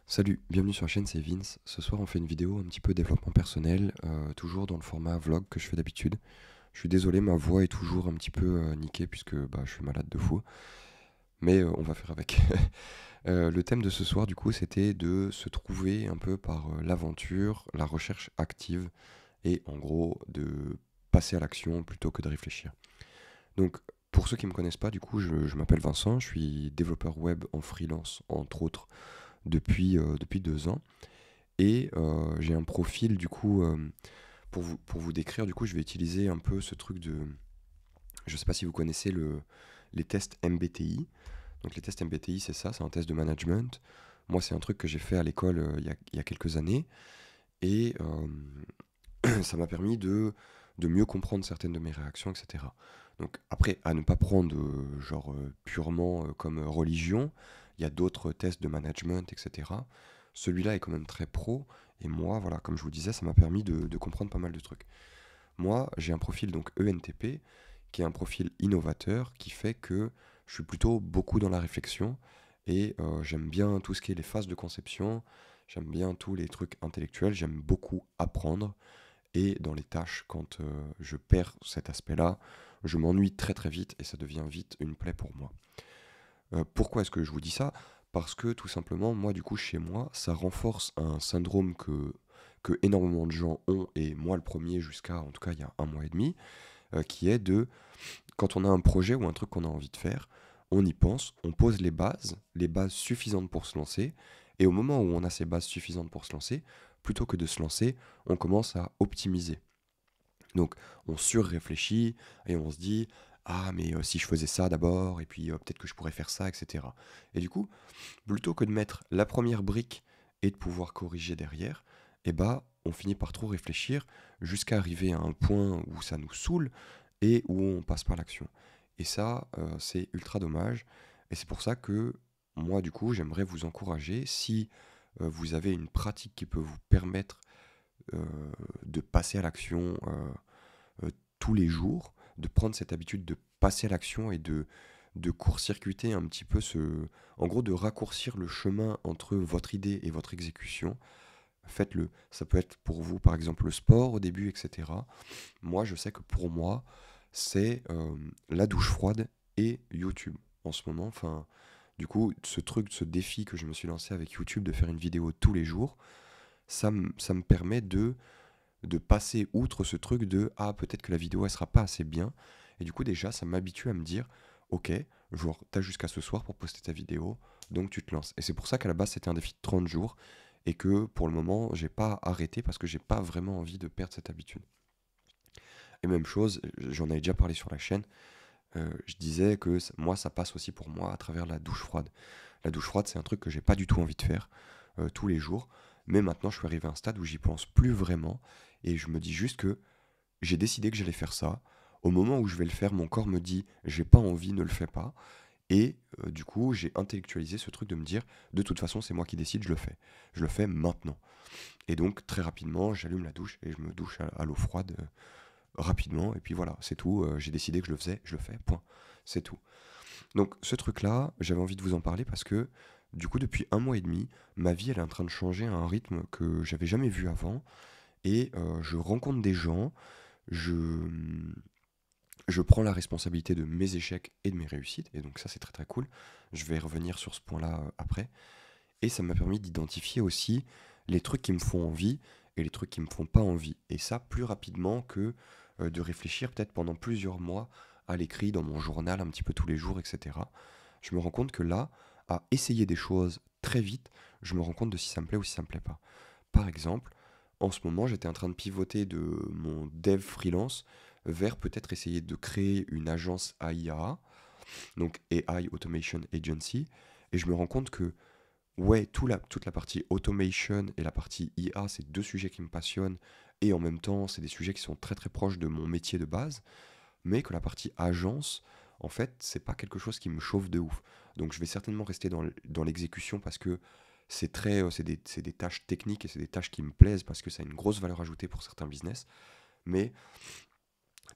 Salut, bienvenue sur la chaîne, c'est Vince. Ce soir, on fait une vidéo un petit peu développement personnel, toujours dans le format vlog que je fais d'habitude. Je suis désolé, ma voix est toujours un petit peu niquée puisque je suis malade de fou, mais on va faire avec. Le thème de ce soir, du coup, c'était de se trouver un peu par l'aventure, la recherche active et en gros de passer à l'action plutôt que de réfléchir. Donc, pour ceux qui ne me connaissent pas, du coup, je m'appelle Vincent, je suis développeur web en freelance, entre autres, depuis 2 ans. Et j'ai un profil, du coup, pour vous décrire, du coup, je vais utiliser un peu ce truc de. Je ne sais pas si vous connaissez les tests MBTI. Donc, les tests MBTI, c'est ça, c'est un test de management. Moi, c'est un truc que j'ai fait à l'école il y a quelques années. Et ça m'a permis de mieux comprendre certaines de mes réactions, etc. Donc, après, à ne pas prendre purement comme religion, il y a d'autres tests de management, etc. Celui-là est quand même très pro. Et moi, voilà, comme je vous disais, ça m'a permis de comprendre pas mal de trucs. Moi, j'ai un profil donc ENTP, qui est un profil innovateur, qui fait que je suis plutôt beaucoup dans la réflexion et j'aime bien tout ce qui est les phases de conception, j'aime bien tous les trucs intellectuels, j'aime beaucoup apprendre et dans les tâches, quand je perds cet aspect-là, je m'ennuie très très vite et ça devient vite une plaie pour moi. Pourquoi est-ce que je vous dis ça? Parce que tout simplement, moi du coup chez moi, ça renforce un syndrome que énormément de gens ont, et moi le premier jusqu'à en tout cas il y a un mois et demi, qui est de, quand on a un projet ou un truc qu'on a envie de faire, on y pense, on pose les bases suffisantes pour se lancer, et au moment où on a ces bases suffisantes pour se lancer, plutôt que de se lancer, on commence à optimiser. Donc on surréfléchit et on se dit ah mais si je faisais ça d'abord et puis peut-être que je pourrais faire ça, etc. Et du coup, plutôt que de mettre la première brique et de pouvoir corriger derrière, on finit par trop réfléchir jusqu'à arriver à un point où ça nous saoule et où on passe par l'action. Et ça, c'est ultra dommage. Et c'est pour ça que moi, du coup, j'aimerais vous encourager, si vous avez une pratique qui peut vous permettre euh, de passer à l'action tous les jours, de prendre cette habitude de passer à l'action et de court-circuiter un petit peu en gros, de raccourcir le chemin entre votre idée et votre exécution. Faites-le. Ça peut être pour vous, par exemple, le sport au début, etc. Moi, je sais que pour moi, c'est la douche froide et YouTube en ce moment. Enfin, du coup, ce défi que je me suis lancé avec YouTube de faire une vidéo tous les jours, ça me permet de passer outre ce truc de ah, peut-être que la vidéo elle sera pas assez bien. Et du coup, déjà, ça m'habitue à me dire ok, genre, t'as jusqu'à ce soir pour poster ta vidéo, donc tu te lances. Et c'est pour ça qu'à la base, c'était un défi de 30 jours et que pour le moment, j'ai pas arrêté parce que j'ai pas vraiment envie de perdre cette habitude. Et même chose, j'en avais déjà parlé sur la chaîne, je disais que moi, ça passe aussi pour moi à travers la douche froide. La douche froide, c'est un truc que j'ai pas du tout envie de faire tous les jours. Mais maintenant, je suis arrivé à un stade où j'y pense plus vraiment. Et je me dis juste que j'ai décidé que j'allais faire ça. Au moment où je vais le faire, mon corps me dit j'ai pas envie, ne le fais pas. Et du coup, j'ai intellectualisé ce truc de me dire de toute façon, c'est moi qui décide, je le fais. Je le fais maintenant. Et donc, très rapidement, j'allume la douche et je me douche à l'eau froide rapidement. Et puis voilà, c'est tout. J'ai décidé que je le faisais, je le fais, point. C'est tout. Donc ce truc-là, j'avais envie de vous en parler parce que du coup depuis un mois et demi, ma vie elle est en train de changer à un rythme que j'avais jamais vu avant. Et je rencontre des gens, je, je prends la responsabilité de mes échecs et de mes réussites, et donc ça c'est très très cool. Je vais revenir sur ce point-là après. Et ça m'a permis d'identifier aussi les trucs qui me font envie et les trucs qui me font pas envie. Et ça plus rapidement que de réfléchir peut-être pendant plusieurs mois à l'écrit, dans mon journal, un petit peu tous les jours, etc. Je me rends compte que là, à essayer des choses très vite, je me rends compte de si ça me plaît ou si ça me plaît pas. Par exemple, en ce moment, j'étais en train de pivoter de mon dev freelance vers peut-être essayer de créer une agence AIA, donc AI Automation Agency, et je me rends compte que ouais, toute la partie automation et la partie IA, c'est deux sujets qui me passionnent, et en même temps, c'est des sujets qui sont très très proches de mon métier de base, mais que la partie agence, en fait, c'est pas quelque chose qui me chauffe de ouf. Donc je vais certainement rester dans l'exécution parce que c'est des tâches techniques et c'est des tâches qui me plaisent parce que ça a une grosse valeur ajoutée pour certains business, mais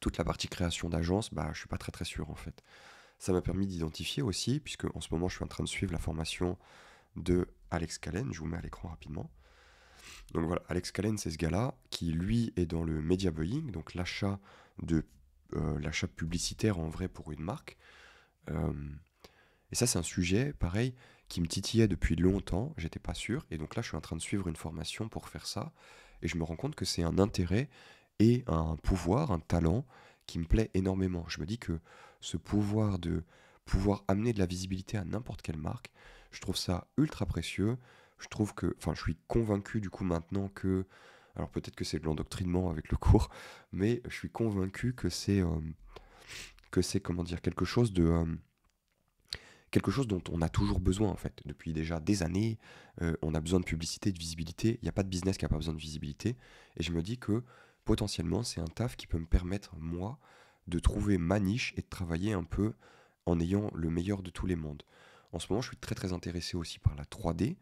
toute la partie création d'agence, je suis pas très très sûr en fait. Ça m'a permis d'identifier aussi, puisque en ce moment je suis en train de suivre la formation de Alex Callen, je vous mets à l'écran rapidement. Donc voilà, Alex Callen, c'est ce gars-là qui, lui, est dans le media buying, donc l'achat publicitaire en vrai pour une marque. Euh, et ça, c'est un sujet, pareil, qui me titillait depuis longtemps, j'étais pas sûr. Et donc là, je suis en train de suivre une formation pour faire ça. Et je me rends compte que c'est un intérêt et un pouvoir, un talent qui me plaît énormément. Je me dis que ce pouvoir de pouvoir amener de la visibilité à n'importe quelle marque, je trouve ça ultra précieux. Je trouve que, enfin, je suis convaincu du coup maintenant que, alors peut-être que c'est de l'endoctrinement avec le cours, mais je suis convaincu que c'est comment dire quelque chose dont on a toujours besoin en fait. Depuis déjà des années, on a besoin de publicité, de visibilité. Il n'y a pas de business qui n'a pas besoin de visibilité. Et je me dis que potentiellement, c'est un taf qui peut me permettre, moi, de trouver ma niche et de travailler un peu en ayant le meilleur de tous les mondes. En ce moment, je suis très très intéressé aussi par la 3D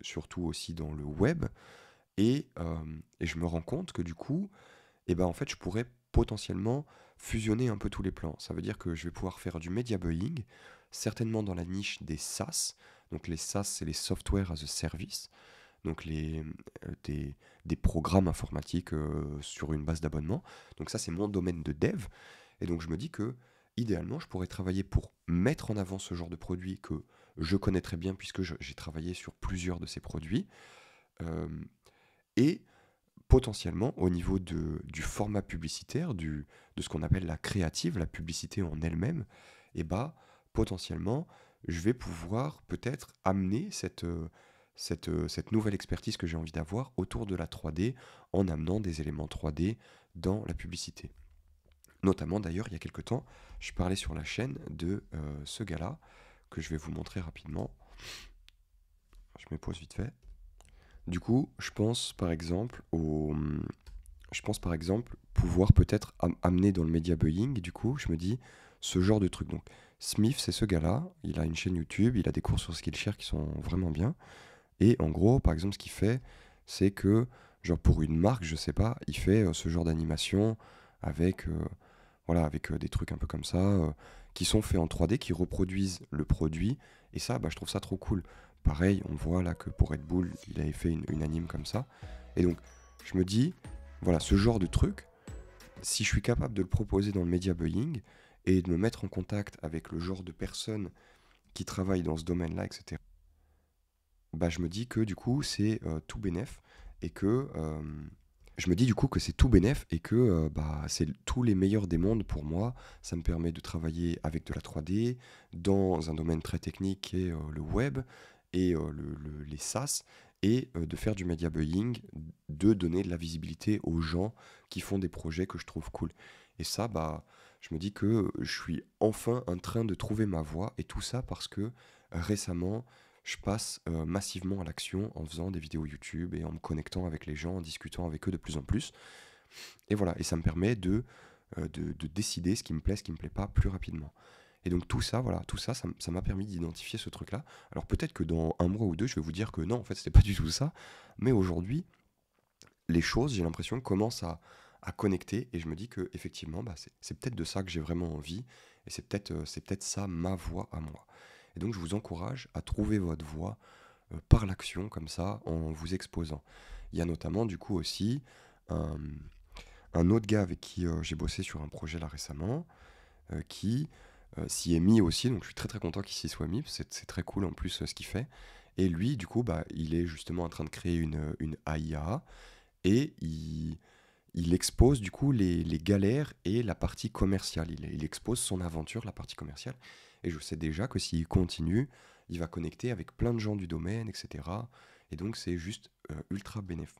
surtout aussi dans le web. Et je me rends compte que du coup, et ben en fait, je pourrais potentiellement fusionner un peu tous les plans. Ça veut dire que je vais pouvoir faire du media buying, certainement dans la niche des SaaS. Donc les SaaS, c'est les Software as a Service, donc des programmes informatiques sur une base d'abonnement. Donc ça, c'est mon domaine de dev. Et donc je me dis que idéalement, je pourrais travailler pour mettre en avant ce genre de produit que je connais très bien puisque j'ai travaillé sur plusieurs de ces produits. Euh, et potentiellement au niveau du format publicitaire, de ce qu'on appelle la créative, la publicité en elle-même, et bah potentiellement je vais pouvoir peut-être amener cette nouvelle expertise que j'ai envie d'avoir autour de la 3D en amenant des éléments 3D dans la publicité. Notamment d'ailleurs, il y a quelque temps, je parlais sur la chaîne de ce gars-là, que je vais vous montrer rapidement. Je me pose vite fait. Du coup, je pense par exemple pouvoir peut-être amener dans le media buying. Et du coup, je me dis ce genre de truc. Donc, Smith, c'est ce gars-là. Il a une chaîne YouTube, il a des cours sur Skillshare qui sont vraiment bien. Et en gros, par exemple, ce qu'il fait, c'est que, genre pour une marque, je sais pas, il fait ce genre d'animation avec, voilà, avec des trucs un peu comme ça, qui sont faits en 3D, qui reproduisent le produit. Et ça, bah, je trouve ça trop cool. Pareil, on voit là que pour Red Bull, il avait fait une anime comme ça. Et donc, je me dis, voilà, ce genre de truc, si je suis capable de le proposer dans le media buying et de me mettre en contact avec le genre de personnes qui travaillent dans ce domaine-là, etc., bah, je me dis que du coup, c'est tout bénef et que je me dis du coup que c'est tout bénef et que bah, c'est tous les meilleurs des mondes pour moi. Ça me permet de travailler avec de la 3D dans un domaine très technique qui est le web et les SaaS et de faire du media buying, de donner de la visibilité aux gens qui font des projets que je trouve cool. Et ça, bah, je me dis que je suis enfin en train de trouver ma voie et tout ça parce que récemment, je passe massivement à l'action en faisant des vidéos YouTube et en me connectant avec les gens, en discutant avec eux de plus en plus. Et voilà, et ça me permet de décider ce qui me plaît, ce qui me plaît pas plus rapidement. Et donc tout ça, voilà, ça m'a permis d'identifier ce truc-là. Alors peut-être que dans un mois ou deux, je vais vous dire que non, en fait, c'était pas du tout ça. Mais aujourd'hui, les choses, j'ai l'impression, commencent à connecter et je me dis que effectivement, bah, c'est peut-être de ça que j'ai vraiment envie et c'est peut-être ça ma voie à moi. Et donc je vous encourage à trouver votre voie par l'action comme ça en vous exposant. Il y a notamment du coup aussi un, un autre gars avec qui j'ai bossé sur un projet là récemment qui s'y est mis aussi, donc je suis très très content qu'il s'y soit mis, c'est très cool en plus ce qu'il fait. Et lui, du coup, bah, il est justement en train de créer une AIA et il expose du coup les galères et la partie commerciale. Il expose son aventure, la partie commerciale. Et je sais déjà que s'il continue, il va connecter avec plein de gens du domaine, etc. Et donc c'est juste ultra bénéf.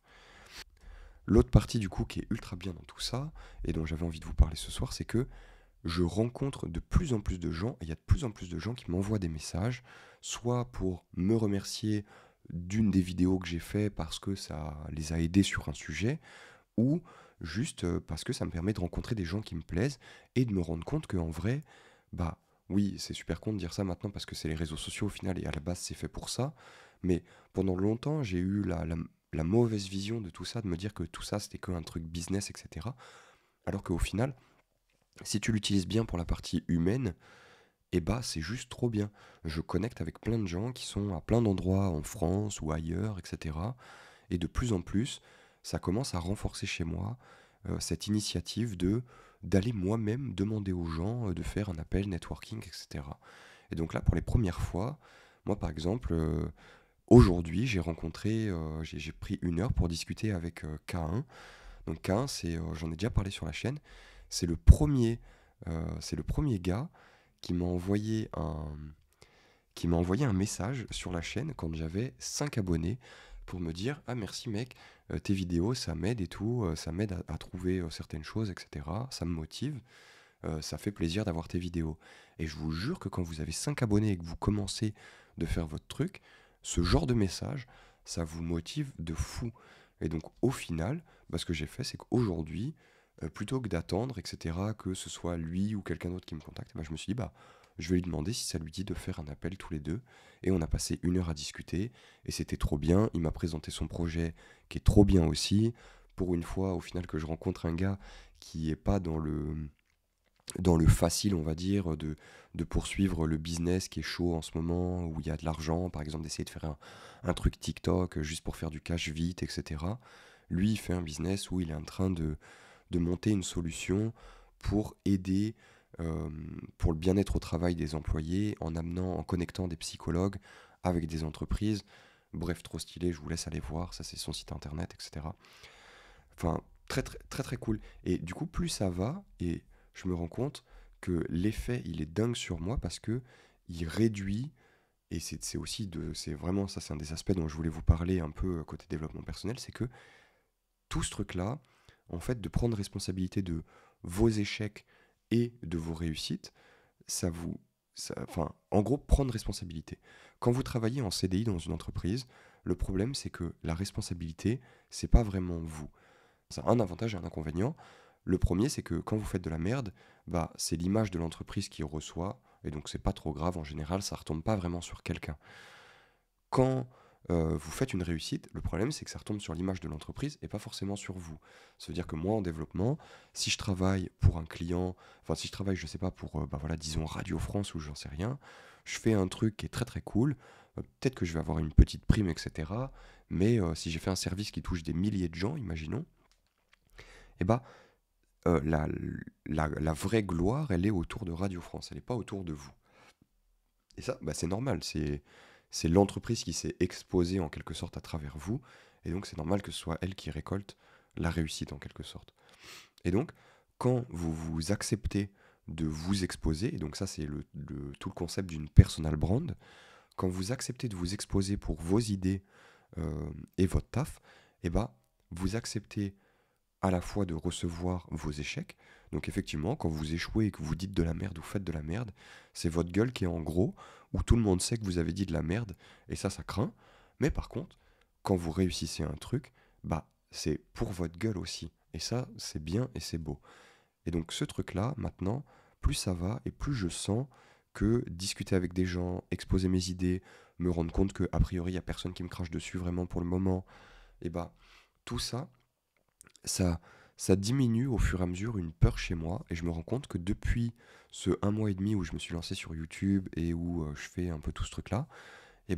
L'autre partie du coup qui est ultra bien dans tout ça, et dont j'avais envie de vous parler ce soir, c'est que je rencontre de plus en plus de gens, et il y a de plus en plus de gens qui m'envoient des messages, soit pour me remercier d'une des vidéos que j'ai fait parce que ça les a aidés sur un sujet, ou juste parce que ça me permet de rencontrer des gens qui me plaisent et de me rendre compte qu'en vrai, bah oui, c'est super con de dire ça maintenant parce que c'est les réseaux sociaux au final et à la base c'est fait pour ça, mais pendant longtemps j'ai eu la mauvaise vision de tout ça, de me dire que tout ça c'était qu'un truc business, etc. Alors qu'au final, si tu l'utilises bien pour la partie humaine, Et bah, c'est juste trop bien. Je connecte avec plein de gens qui sont à plein d'endroits en France ou ailleurs, etc. Et de plus en plus, ça commence à renforcer chez moi cette initiative d'aller moi-même demander aux gens de faire un appel networking, etc. Et donc là, pour les premières fois, moi par exemple, aujourd'hui, j'ai pris 1 heure pour discuter avec K1. Donc K1, j'en ai déjà parlé sur la chaîne, c'est c'est le premier gars qui m'a envoyé un message sur la chaîne quand j'avais 5 abonnés pour me dire: ah merci mec, tes vidéos ça m'aide et tout, ça m'aide à trouver certaines choses, etc. Ça me motive, ça fait plaisir d'avoir tes vidéos. Et je vous jure que quand vous avez 5 abonnés et que vous commencez de faire votre truc, ce genre de message, ça vous motive de fou. Et donc au final, ce que j'ai fait, c'est qu'aujourd'hui, plutôt que d'attendre, etc., que ce soit lui ou quelqu'un d'autre qui me contacte, je me suis dit, je vais lui demander si ça lui dit de faire un appel tous les deux. Et on a passé 1 heure à discuter, et c'était trop bien. Il m'a présenté son projet, qui est trop bien aussi. Pour une fois, au final, que je rencontre un gars qui est pas dans le facile, on va dire, de poursuivre le business qui est chaud en ce moment, où il y a de l'argent, par exemple d'essayer de faire un truc TikTok juste pour faire du cash vite, etc. Lui, il fait un business où il est en train de monter une solution pour aider pour le bien-être au travail des employés en connectant des psychologues avec des entreprises. Bref, trop stylé, je vous laisse aller voir, ça c'est son site internet, etc. Enfin, très très très très cool. Et du coup, plus ça va, et je me rends compte que l'effet, il est dingue sur moi parce que il réduit, et c'est vraiment ça, c'est un des aspects dont je voulais vous parler un peu côté développement personnel, c'est que tout ce truc-là, en fait, de prendre responsabilité de vos échecs et de vos réussites, ça vous... enfin, en gros, prendre responsabilité. Quand vous travaillez en CDI dans une entreprise, le problème, c'est que la responsabilité, c'est pas vraiment vous. Ça a un avantage et un inconvénient. Le premier, c'est que quand vous faites de la merde, c'est l'image de l'entreprise qui reçoit, et donc c'est pas trop grave en général, ça retombe pas vraiment sur quelqu'un. Quand vous faites une réussite, le problème c'est que ça retombe sur l'image de l'entreprise et pas forcément sur vous. Ça veut dire que moi en développement, si je travaille pour un client, enfin si je travaille, je sais pas, pour, voilà, disons Radio France ou j'en sais rien, je fais un truc qui est très très cool, peut-être que je vais avoir une petite prime, etc. Mais si j'ai fait un service qui touche des milliers de gens, imaginons, et euh, la, la vraie gloire, elle est autour de Radio France, elle n'est pas autour de vous. Et ça, c'est normal, c'est l'entreprise qui s'est exposée en quelque sorte à travers vous, et donc c'est normal que ce soit elle qui récolte la réussite en quelque sorte. Et donc, quand vous vous acceptez de vous exposer, et donc ça c'est tout le concept d'une personal brand, quand vous acceptez de vous exposer pour vos idées et votre taf, et vous acceptez à la fois de recevoir vos échecs. Donc effectivement, quand vous échouez et que vous dites de la merde ou faites de la merde, c'est votre gueule qui est en gros, où tout le monde sait que vous avez dit de la merde, et ça craint. Mais par contre, quand vous réussissez un truc, c'est pour votre gueule aussi. Et ça, c'est bien et c'est beau. Et donc ce truc-là, maintenant, plus ça va, et plus je sens que discuter avec des gens, exposer mes idées, me rendre compte que a priori, il n'y a personne qui me crache dessus vraiment pour le moment, et tout ça, ça, ça diminue au fur et à mesure une peur chez moi, et je me rends compte que depuis ce 1 mois et demi où je me suis lancé sur YouTube et où je fais un peu tout ce truc-là, et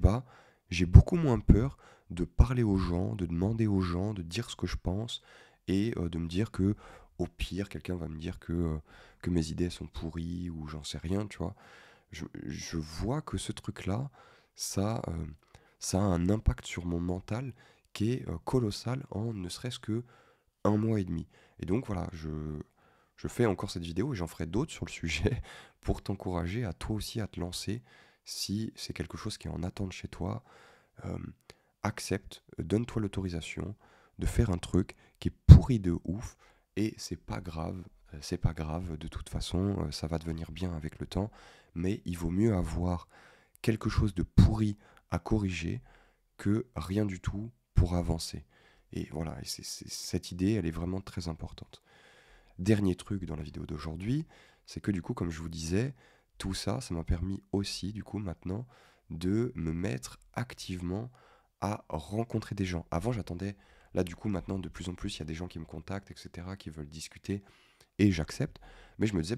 j'ai beaucoup moins peur de parler aux gens, de demander aux gens, de dire ce que je pense, et de me dire que au pire, quelqu'un va me dire que mes idées sont pourries ou j'en sais rien, tu vois. Je vois que ce truc-là, ça, ça a un impact sur mon mental qui est colossal en ne serait-ce que 1 mois et demi. Et donc voilà, je fais encore cette vidéo et j'en ferai d'autres sur le sujet pour t'encourager à toi aussi à te lancer si c'est quelque chose qui est en attente chez toi. euh, Accepte, donne-toi l'autorisation de faire un truc qui est pourri de ouf et c'est pas grave, de toute façon, ça va devenir bien avec le temps, mais il vaut mieux avoir quelque chose de pourri à corriger que rien du tout pour avancer. Et voilà, et cette idée, elle est vraiment très importante. Dernier truc dans la vidéo d'aujourd'hui, c'est que du coup, comme je vous disais, tout ça, ça m'a permis aussi, du coup, maintenant, de me mettre activement à rencontrer des gens. Avant, j'attendais, là, du coup, maintenant, de plus en plus, il y a des gens qui me contactent, etc., qui veulent discuter, et j'accepte. Mais je me disais,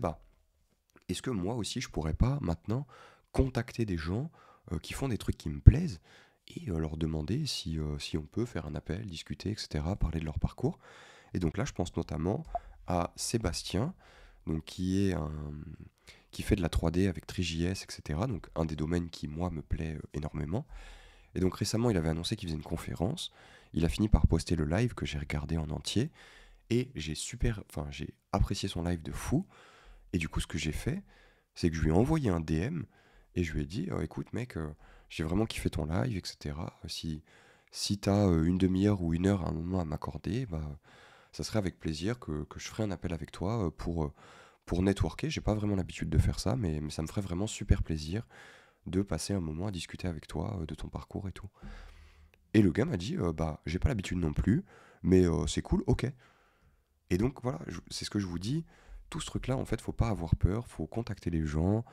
est-ce que moi aussi je pourrais pas maintenant contacter des gens qui font des trucs qui me plaisent et leur demander si on peut faire un appel, discuter, etc., parler de leur parcours. Et donc là, je pense notamment à Sébastien, donc qui fait de la 3D avec Three.js, etc. Donc un des domaines qui, moi, me plaît énormément. Et donc récemment, il avait annoncé qu'il faisait une conférence. Il a fini par poster le live que j'ai regardé en entier. Et j'ai apprécié son live de fou. Et du coup, ce que j'ai fait, c'est que je lui ai envoyé un DM et je lui ai dit, écoute mec, j'ai vraiment kiffé ton live, etc. Si t'as une demi-heure ou une heure à un moment à m'accorder, bah, ça serait avec plaisir que je ferai un appel avec toi pour networker. J'ai pas vraiment l'habitude de faire ça, mais ça me ferait vraiment super plaisir de passer un moment à discuter avec toi de ton parcours et tout. Et le gars m'a dit, bah, j'ai pas l'habitude non plus, mais c'est cool, ok. Et donc voilà, c'est ce que je vous dis. Tout ce truc-là, en fait, faut pas avoir peur, faut contacter les gens,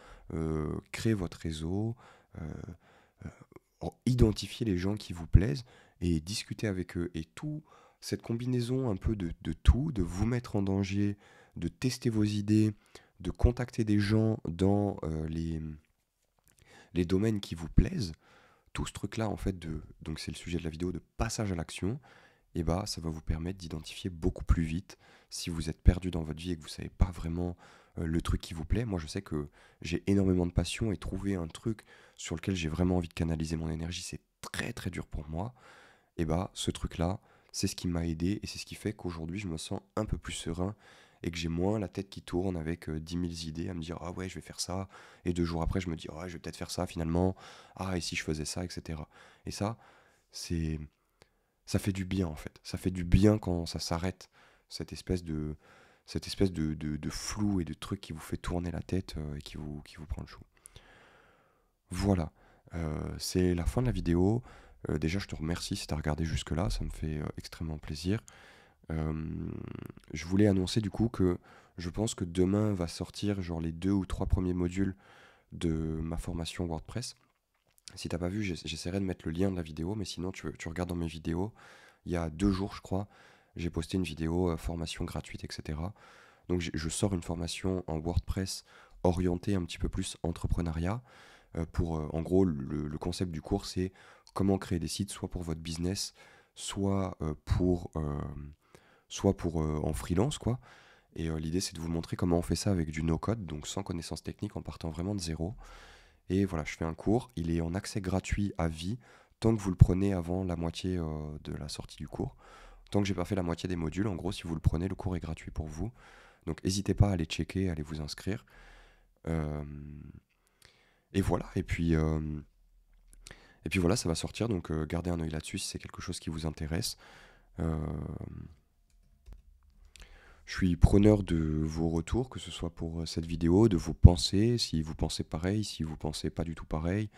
créer votre réseau, euh, identifier les gens qui vous plaisent et discuter avec eux. Et tout, cette combinaison un peu de tout, de vous mettre en danger, de tester vos idées, de contacter des gens dans les domaines qui vous plaisent, tout ce truc-là, en fait, donc c'est le sujet de la vidéo, de passage à l'action, et bah ça va vous permettre d'identifier beaucoup plus vite si vous êtes perdu dans votre vie et que vous savez pas vraiment le truc qui vous plaît. Moi je sais que j'ai énormément de passion et trouver un truc sur lequel j'ai vraiment envie de canaliser mon énergie, c'est très très dur pour moi. Et bah ce truc-là, c'est ce qui m'a aidé et c'est ce qui fait qu'aujourd'hui je me sens un peu plus serein et que j'ai moins la tête qui tourne avec 10 000 idées à me dire ah ouais je vais faire ça et 2 jours après je me dis ah ouais, je vais peut-être faire ça finalement, ah et si je faisais ça, etc. Et ça, c'est ça fait du bien en fait. Ça fait du bien quand ça s'arrête, cette espèce de, cette espèce de flou et de truc qui vous fait tourner la tête et qui vous prend le chou. Voilà, c'est la fin de la vidéo. Déjà, je te remercie si tu as regardé jusque-là, ça me fait extrêmement plaisir. Euh, je voulais annoncer du coup que je pense que demain va sortir genre les 2 ou 3 premiers modules de ma formation WordPress. Si t'as pas vu, j'essaierai de mettre le lien de la vidéo, mais sinon tu regardes dans mes vidéos. Il y a 2 jours, je crois, j'ai posté une vidéo formation gratuite, etc. Donc je sors une formation en WordPress orientée un petit peu plus entrepreneuriat. En gros, le concept du cours, c'est comment créer des sites, soit pour votre business, soit pour en freelance, quoi. Et l'idée, c'est de vous montrer comment on fait ça avec du no-code, donc sans connaissance technique, en partant vraiment de zéro. Et voilà, je fais un cours, il est en accès gratuit à vie, tant que vous le prenez avant la moitié de la sortie du cours. Tant que j'ai pas fait la moitié des modules, en gros, si vous le prenez, le cours est gratuit pour vous. Donc n'hésitez pas à aller checker, à aller vous inscrire. Euh, et voilà, et puis voilà, ça va sortir, donc gardez un œil là-dessus si c'est quelque chose qui vous intéresse. Euh, je suis preneur de vos retours, que ce soit pour cette vidéo, de vos pensées, si vous pensez pareil, si vous pensez pas du tout pareil.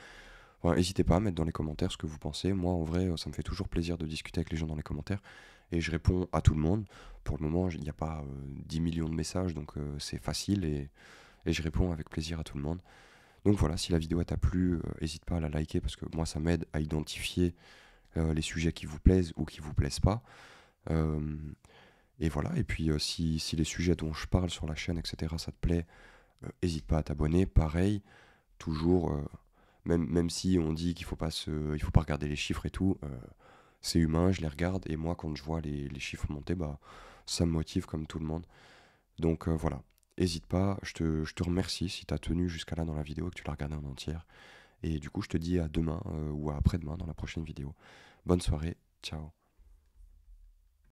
Enfin, n'hésitez pas à mettre dans les commentaires ce que vous pensez. Moi, en vrai, ça me fait toujours plaisir de discuter avec les gens dans les commentaires. Et je réponds à tout le monde. Pour le moment, il n'y a pas 10 millions de messages, donc c'est facile et je réponds avec plaisir à tout le monde. Donc voilà, si la vidéo t'a plu, n'hésite pas à la liker parce que moi, ça m'aide à identifier les sujets qui vous plaisent ou qui vous plaisent pas. Euh, et voilà, et puis si les sujets dont je parle sur la chaîne, etc., ça te plaît, n'hésite pas à t'abonner. Pareil, toujours, même si on dit il faut pas regarder les chiffres et tout, c'est humain, je les regarde, et moi, quand je vois les chiffres monter, bah, ça me motive comme tout le monde. Donc voilà, n'hésite pas, je te remercie si tu as tenu jusqu'à là dans la vidéo et que tu l'as regardé en entière. Et du coup, je te dis à demain ou à après-demain dans la prochaine vidéo. Bonne soirée, ciao.